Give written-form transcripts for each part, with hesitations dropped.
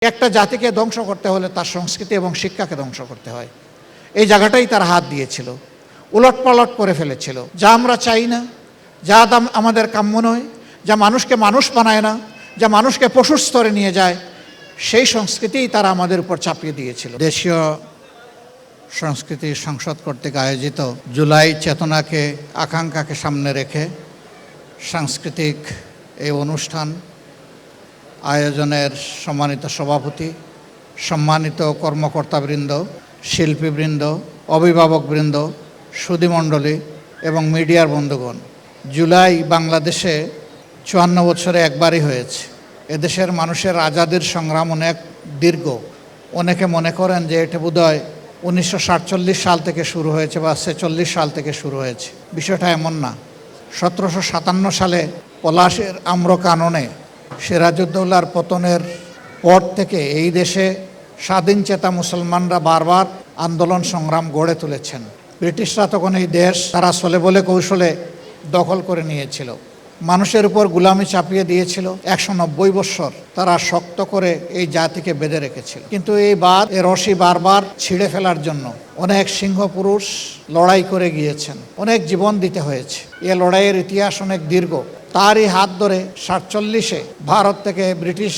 একটা জাতিকে ধ্বংস করতে হলে তার সংস্কৃতি এবং শিক্ষাকে ধ্বংস করতে হয়। এই জায়গাটাই তার হাত দিয়েছিল, উলটপালট করে ফেলেছিল। যা আমরা চাই না, যা আমাদের কাম্য নয়, যা মানুষকে মানুষ বানায় না, যা মানুষকে পশুর স্তরে নিয়ে যায়, সেই সংস্কৃতিই তারা আমাদের উপর চাপিয়ে দিয়েছিল। দেশীয় সংস্কৃতি সংসদ কর্তৃক আয়োজিত জুলাই চেতনাকে, আকাঙ্ক্ষাকে সামনে রেখে সাংস্কৃতিক এই অনুষ্ঠান আয়োজনের সম্মানিত সভাপতি, সম্মানিত কর্মকর্তাবৃন্দ, শিল্পীবৃন্দ, অভিভাবকবৃন্দ, সুধীমণ্ডলী এবং মিডিয়ার বন্ধুগণ, জুলাই বাংলাদেশে 54 বছরে একবারই হয়েছে। এদেশের মানুষের আজাদির সংগ্রাম অনেক দীর্ঘ। অনেকে মনে করেন যে এটা বোধহয় 1947 সাল থেকে শুরু হয়েছে বা 46 সাল থেকে শুরু হয়েছে। বিষয়টা এমন না। 1757 সালে পলাশের আম্রকাননে সিরাজউদ্দৌলার পতনের পর থেকে এই দেশে স্বাধীনচেতা মুসলমানরা বারবার আন্দোলন সংগ্রাম গড়ে তুলেছেন। ব্রিটিশরা তখন এই দেশ তারা ছলে বলে কৌশলে দখল করে নিয়েছিল, মানুষের উপর গোলামি চাপিয়ে দিয়েছিল। 190 বছর তারা শক্ত করে এই জাতিকে বেঁধে রেখেছিল। কিন্তু এই রশি বারবার ছিঁড়ে ফেলার জন্য অনেক সিংহ পুরুষ লড়াই করে গিয়েছেন, অনেক জীবন দিতে হয়েছে। এ লড়াইয়ের ইতিহাস অনেক দীর্ঘ। তারই হাত ধরে 47-এ ভারত থেকে ব্রিটিশ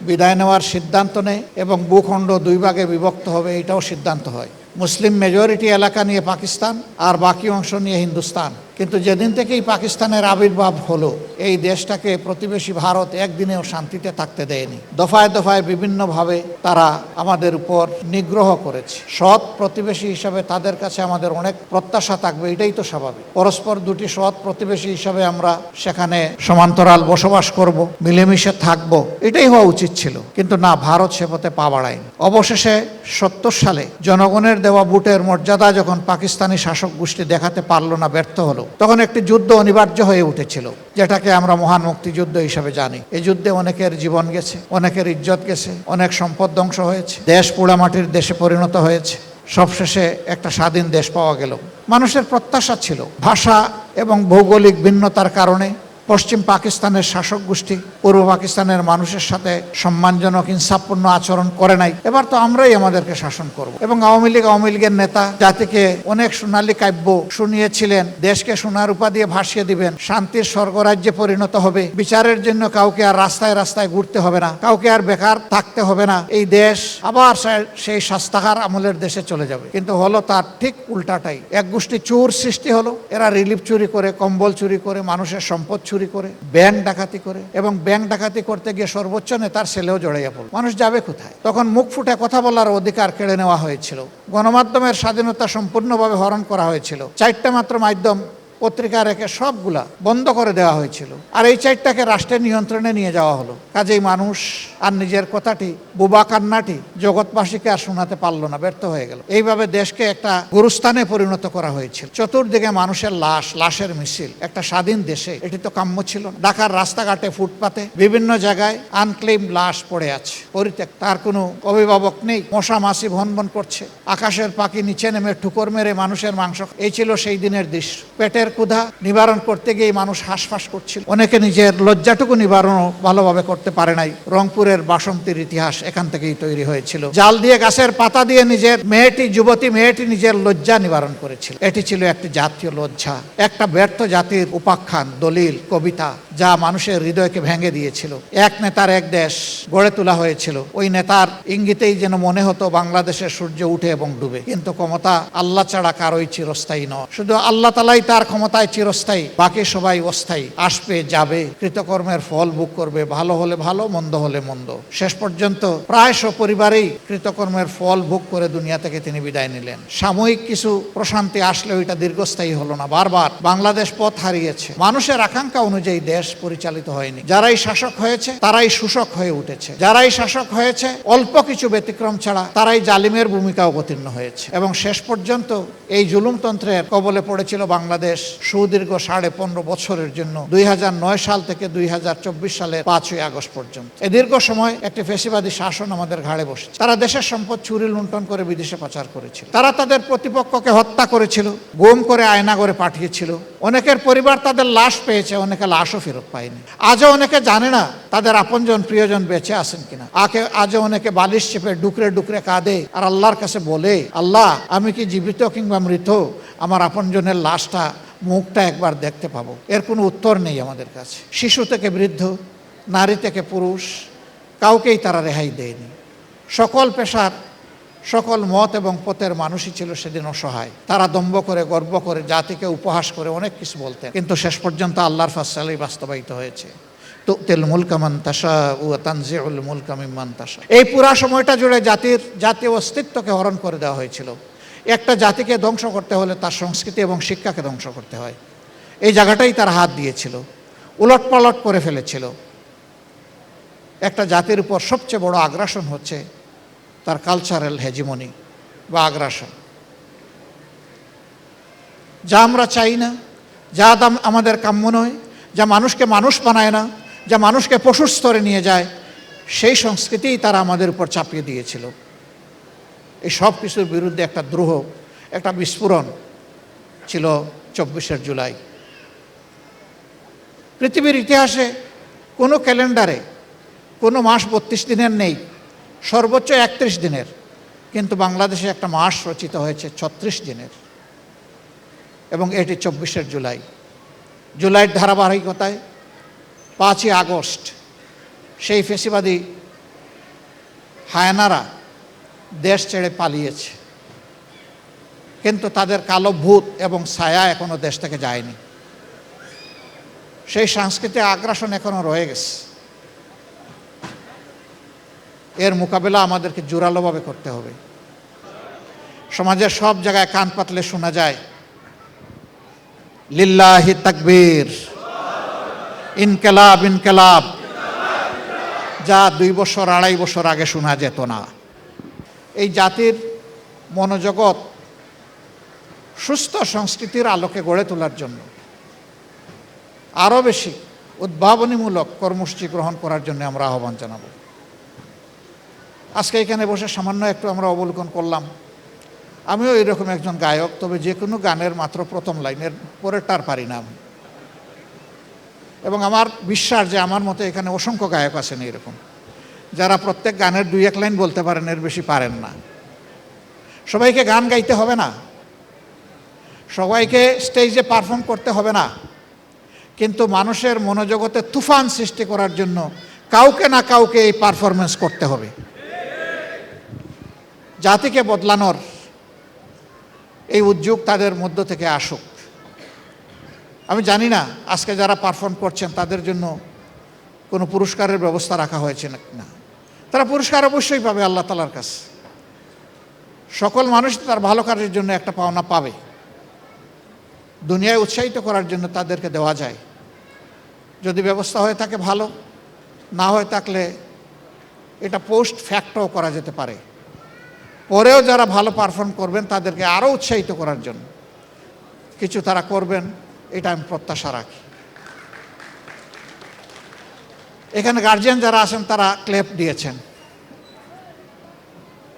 বিদায় নেওয়ার সিদ্ধান্ত নেয় এবং ভূখণ্ড 2 ভাগে বিভক্ত হবে, এটাও সিদ্ধান্ত হয়। মুসলিম মেজরিটি এলাকা নিয়ে পাকিস্তান আর বাকি অংশ নিয়ে হিন্দুস্তান। কিন্তু যেদিন থেকেই পাকিস্তানের আবির্ভাব হলো, এই দেশটাকে প্রতিবেশী ভারত একদিনেও শান্তিতে থাকতে দেয়নি। দফায় দফায় বিভিন্নভাবে তারা আমাদের উপর নিগ্রহ করেছে। সৎ প্রতিবেশী হিসাবে তাদের কাছে আমাদের অনেক প্রত্যাশা থাকবে, এটাই তো স্বাভাবিক। পরস্পর দুটি সৎ প্রতিবেশী হিসাবে আমরা সেখানে সমান্তরাল বসবাস করব, মিলেমিশে থাকব, এটাই হওয়া উচিত ছিল। কিন্তু না, ভারত সে পথে পা বাড়ায়নি। অবশেষে 70 সালে জনগণের দেওয়া ভোটের মর্যাদা যখন পাকিস্তানি শাসক গোষ্ঠী দেখাতে পারল না, ব্যর্থ হলো, তখন একটি যুদ্ধ অনিবার্য হয়ে উঠেছিল, যেটাকে আমরা মহান মুক্তিযুদ্ধ হিসেবে জানি। এই যুদ্ধে অনেকের জীবন গেছে, অনেকের ইজ্জত গেছে, অনেক সম্পদ ধ্বংস হয়েছে, দেশ পোড়ামাটির দেশে পরিণত হয়েছে। সবশেষে একটা স্বাধীন দেশ পাওয়া গেল। মানুষের প্রত্যাশা ছিল, ভাষা এবং ভৌগোলিক ভিন্নতার কারণে পশ্চিম পাকিস্তানের শাসক গোষ্ঠী পূর্ব পাকিস্তানের মানুষের সাথে সম্মানজনক ইনসাফপূর্ণ আচরণ করে নাই। এবার তো আমরাই আমাদেরকে শাসন করব। এবং আওয়ামী লীগের নেতা জাতিকে অনেক সোনালী কাব্য শুনিয়েছিলেন, দেশকে সোনার রূপা দিয়ে ভাসিয়ে দিবেন, শান্তির স্বর্গরাজ্যে পরিণত হবে, বিচারের জন্য কাউকে আর রাস্তায় রাস্তায় ঘুরতে হবে না, কাউকে আর বেকার থাকতে হবে না, এই দেশ আবার সেই স্বাস্থ্যহার আমলের দেশে চলে যাবে। কিন্তু হলো তার ঠিক উল্টাটাই। এক গোষ্ঠী চোর সৃষ্টি হলো। এরা রিলিফ চুরি করে, কম্বল চুরি করে, মানুষের সম্পদ চুরি করে, ব্যাংক ডাকাতি করে, এবং ব্যাংক ডাকাতি করতে গিয়ে সর্বোচ্চ নেতার ছেলেও জড়াইয়া পড়ল। মানুষ যাবে কোথায়? তখন মুখ ফুটে কথা বলার অধিকার কেড়ে নেওয়া হয়েছিল। গণমাধ্যমের স্বাধীনতা সম্পূর্ণভাবে হরণ করা হয়েছিল। 4টা মাত্র মাধ্যম পত্রিকা রেখে সবগুলা বন্ধ করে দেওয়া হয়েছিল। আর এই 4টাকে রাষ্ট্রের নিয়ন্ত্রণে নিয়ে যাওয়া হলো। কাজেই মানুষ আর নিজের কথাটি, বুবা কান্নাটি জগৎবাসীকে আর শোনাতে পারলো না, ব্যর্থ হয়ে গেল। এইভাবে দেশকে একটা গুরুস্থানে পরিণত করা হয়েছিল। চতুর্দিকে মানুষের লাশের মিছিল। একটা স্বাধীন দেশে এটি তো কাম্য ছিল না। ঢাকার রাস্তাঘাটে, ফুটপাতে, বিভিন্ন জায়গায় আনক্লেম লাশ পড়ে আছে, পরিত্যক্ত, তার কোনো অভিভাবক নেই। মশা মাছি ভনভন করছে, আকাশের পাখি নিচে নেমে ঠুকর মেরে মানুষের মাংস। এই ছিল সেই দিনের দৃশ্য। পেটের ক্ষুধা নিবারণ করতে গিয়ে মানুষ হাঁসফাঁস করছিল। অনেকে নিজের লজ্জাটুকু নিবারণও ভালোভাবে করতে পারে নাই। রংপুরের বাসন্তীর ইতিহাস এখান থেকেই তৈরি হয়েছিল। জাল দিয়ে, গাছের পাতা দিয়ে নিজের যুবতী মেয়েটি নিজের লজ্জা নিবারণ করেছিল। এটি ছিল একটি জাতীয় লজ্জা, একটা ব্যর্থ জাতির উপাখ্যান, দলিল, কবিতা, যা মানুষের হৃদয়কে ভেঙে দিয়েছিল। এক নেতার এক দেশ গড়ে তোলা হয়েছিল। ওই নেতার ইঙ্গিতেই যেন মনে হতো বাংলাদেশের সূর্য উঠে এবং ডুবে। কিন্তু ক্ষমতা আল্লাহ ছাড়া কারোই চিরস্থায়ী নয়। শুধু আল্লাহ তাআলাই তার ক্ষমতায় চিরস্থায়ী, বাকি সবাই অস্থায়ী। আসবে, যাবে, কৃতকর্মের ফল ভোগ করবে, ভালো হলে ভালো, মন্দ হলে মন্দ। শেষ পর্যন্ত প্রায় সপরিবারেই কৃতকর্মের ফল ভোগ করে দুনিয়া থেকে তিনি বিদায় নিলেন। সাময়িক কিছু প্রশান্তি আসলেও এটা দীর্ঘস্থায়ী হলো না। বারবার বাংলাদেশ পথ হারিয়েছে। মানুষের আকাঙ্ক্ষা অনুযায়ী দেশ পরিচালিত হয়নি। যারাই শাসক হয়েছে তারাই শোষক হয়ে উঠেছে। যারাই শাসক হয়েছে অল্প কিছু ব্যতিক্রম ছাড়া তারাই জালিমের ভূমিকা অবতীর্ণ হয়েছে। এবং শেষ পর্যন্ত এই জুলুমতন্ত্রের কবলে পড়েছিল বাংলাদেশ সুদীর্ঘ 15.5 বছরের জন্য, 2009 সাল থেকে 2024 সালের 5ই আগস্ট পর্যন্ত। এই দীর্ঘ সময় একটি ফ্যাসিবাদী শাসন আমাদের ঘাড়ে বসেছে। তারা দেশের সম্পদ চুরি লুণ্ঠন করে বিদেশে পাচার করেছিল। তারা তাদের প্রতিপক্ষকে হত্যা করেছিল, গুম করে আয়নাগরে পাঠিয়েছিল, অনেকের পরিবার তাদের লাশ পেয়েছে, অনেকে লাশও ফেরত পায়নি। আজও অনেকে জানে না তাদের আপনজন প্রিয়জন বেঁচে আছেন কিনা। আজও অনেকে বালিশ চেপে ডুকরে ডুকরে কাঁদে আর আল্লাহর কাছে বলে, আল্লাহ আমি কি জীবিত কিংবা মৃত, আমার আপনজনের লাশটা মুখটা একবার দেখতে পাবো। এর কোনো উত্তর নেই আমাদের কাছে। শিশু থেকে বৃদ্ধ, নারী থেকে পুরুষ, কাউকেই তারা রেহাই দেয়নি। সকল পেশার, সকল মত এবং পথের মানুষই ছিল সেদিন অসহায়। তারা দম্ভ করে, গর্ব করে, জাতিকে উপহাস করে অনেক কিছু বলতেন, কিন্তু শেষ পর্যন্ত আল্লাহর ফয়সালাই বাস্তবায়িত হয়েছে। তুতিল মুলকা মান তাশা ওয়া তানজিউল মুলকা মিম্মান তাশা। এই পুরা সময়টা জুড়ে জাতীয় অস্তিত্বকে হরণ করে দেওয়া হয়েছিল। একটা জাতিকে ধ্বংস করতে হলে তার সংস্কৃতি এবং শিক্ষাকে ধ্বংস করতে হয়। এই জায়গাটাই তার হাত দিয়েছিল, উলটপালট করে ফেলেছিল। একটা জাতির উপর সবচেয়ে বড় আগ্রাসন হচ্ছে তার কালচারাল হেজিমনি বা আগ্রাসন, যা আমরা চাই না, যা আমাদের কাম্য নয়, যা মানুষকে মানুষ বানায় না, যা মানুষকে পশুর স্তরে নিয়ে যায়, সেই সংস্কৃতিই তারা আমাদের উপর চাপিয়ে দিয়েছিল। এই সব কিছুর বিরুদ্ধে একটা দ্রোহ, একটা বিস্ফোরণ ছিল 24শে জুলাই। পৃথিবীর ইতিহাসে কোনো ক্যালেন্ডারে কোনো মাস 32 দিনের নেই, সর্বোচ্চ 31 দিনের, কিন্তু বাংলাদেশে একটা মাস রচিত হয়েছে 36 দিনের, এবং এটি 24শে জুলাই। জুলাইয়ের ধারাবাহিকতায় 5ই আগস্ট সেই ফেসিবাদী হায়নারা দেশ ছেড়ে পালিয়েছে, কিন্তু তাদের কালো ভূত এবং ছায়া এখনো দেশ থেকে যায়নি। সেই সাংস্কৃতিক আগ্রাসন এখনো রয়ে গেছে। এর মোকাবেলা আমাদেরকে জোরালোভাবে করতে হবে। সমাজের সব জায়গায় কান পাতলে শোনা যায় লিল্লাহি তাকবীর, ইনকিলাব ইনকিলাব, যা 2 বছর 2.5 বছর আগে শোনা যেত না। এই জাতির মনোজগৎ সুস্থ সংস্কৃতির আলোকে গড়ে তোলার জন্য আরও বেশি উদ্ভাবনীমূলক কর্মসূচি গ্রহণ করার জন্য আমরা আহ্বান জানাব। আজকে এখানে বসে সামান্য একটু আমরা অবলোকন করলাম। আমিও এরকম একজন গায়ক, তবে যে কোনো গানের মাত্র প্রথম লাইনের পরেরটার পারি না আমি। এবং আমার বিশ্বাস যে আমার মতো এখানে অসংখ্য গায়ক আছেন এরকম, যারা প্রত্যেক গানের 2-1 লাইন বলতে পারেন, এর বেশি পারেন না। সবাইকে গান গাইতে হবে না, সবাইকে স্টেজে পারফর্ম করতে হবে না, কিন্তু মানুষের মনোজগতে তুফান সৃষ্টি করার জন্য কাউকে না কাউকে এই পারফরমেন্স করতে হবে। জাতিকে বদলানোর এই উদ্যোগ তাদের মধ্য থেকে আসুক। আমি জানি না আজকে যারা পারফর্ম করছেন তাদের জন্য কোনো পুরস্কারের ব্যবস্থা রাখা হয়েছে না। তারা পুরস্কার অবশ্যই পাবে আল্লাহ তাআলার কাছে। সকল মানুষ তার ভালো কাজের জন্য একটা পাওনা পাবে। দুনিয়ায় উৎসাহিত করার জন্য তাদেরকে দেওয়া যায়, যদি ব্যবস্থা হয়ে থাকে ভালো, না হয়ে থাকলে এটা পোস্ট ফ্যাক্টও করা যেতে পারে। পরেও যারা ভালো পারফর্ম করবেন তাদেরকে আরও উৎসাহিত করার জন্য কিছু তারা করবেন, এটা আমি প্রত্যাশা রাখি। এখানে গার্জিয়ান যারা আছেন তারা ক্লেপ দিয়েছেন,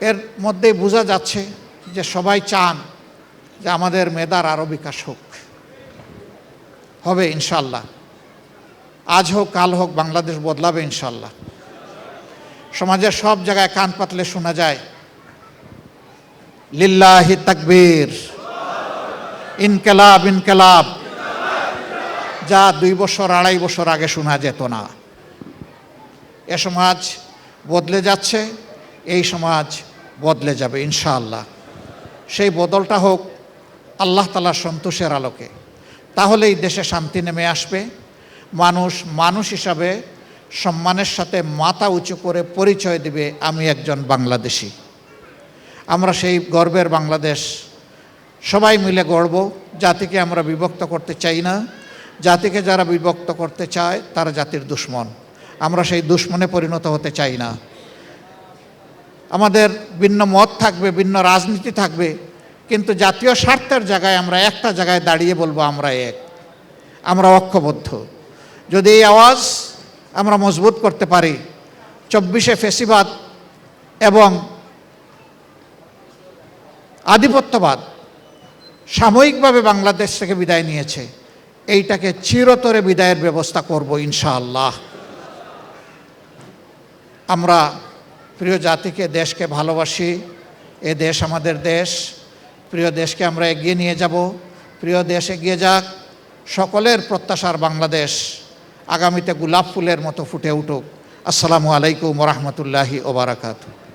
এর মধ্যেই বোঝা যাচ্ছে যে সবাই চান যে আমাদের মেধার আরও বিকাশ হোক। হবে ইনশাল্লাহ, আজ হোক কাল হোক বাংলাদেশ বদলাবে ইনশাল্লাহ। সমাজের সব জায়গায় কান পাতলে শোনা যায় লিল্লাহি তাকবীর, ইনকিলাব ইনকিলাব, যা 2 বছর 2.5 বছর আগে শোনা যেত না। এ সমাজ বদলে যাচ্ছে, এই সমাজ বদলে যাবে ইনশাআল্লাহ। সেই বদলটা হোক আল্লাহ তাআলার সন্তোষের আলোকে, তাহলেই দেশে শান্তি নেমে আসবে। মানুষ মানুষ হিসাবে সম্মানের সাথে মাথা উঁচু করে পরিচয় দিবে, আমি একজন বাংলাদেশি। আমরা সেই গর্বের বাংলাদেশ সবাই মিলে গড়ব। জাতিকে আমরা বিভক্ত করতে চাই না। জাতিকে যারা বিভক্ত করতে চায় তারা জাতির দুশ্মন। আমরা সেই দুশ্মনে পরিণত হতে চাই না। আমাদের ভিন্ন মত থাকবে, ভিন্ন রাজনীতি থাকবে, কিন্তু জাতীয় স্বার্থের জায়গায় আমরা একটা জায়গায় দাঁড়িয়ে বলবো আমরা এক, আমরা ঐক্যবদ্ধ। যদি এই আওয়াজ আমরা মজবুত করতে পারি, 24শে ফ্যাসিবাদ এবং আধিপত্যবাদ সাময়িকভাবে বাংলাদেশ থেকে বিদায় নিয়েছে, এইটাকে চিরতরে বিদায়ের ব্যবস্থা করব ইনশাআল্লাহ। আমরা প্রিয় জাতিকে, দেশকে ভালোবাসি। এ দেশ আমাদের দেশ। প্রিয় দেশকে আমরা এগিয়ে নিয়ে যাব। প্রিয় দেশ এগিয়ে যাক। সকলের প্রত্যাশার বাংলাদেশ আগামীতে গোলাপ ফুলের মতো ফুটে উঠুক। আসসালামু আলাইকুম ওয়া রাহমাতুল্লাহি ওয়া বারাকাতুহু।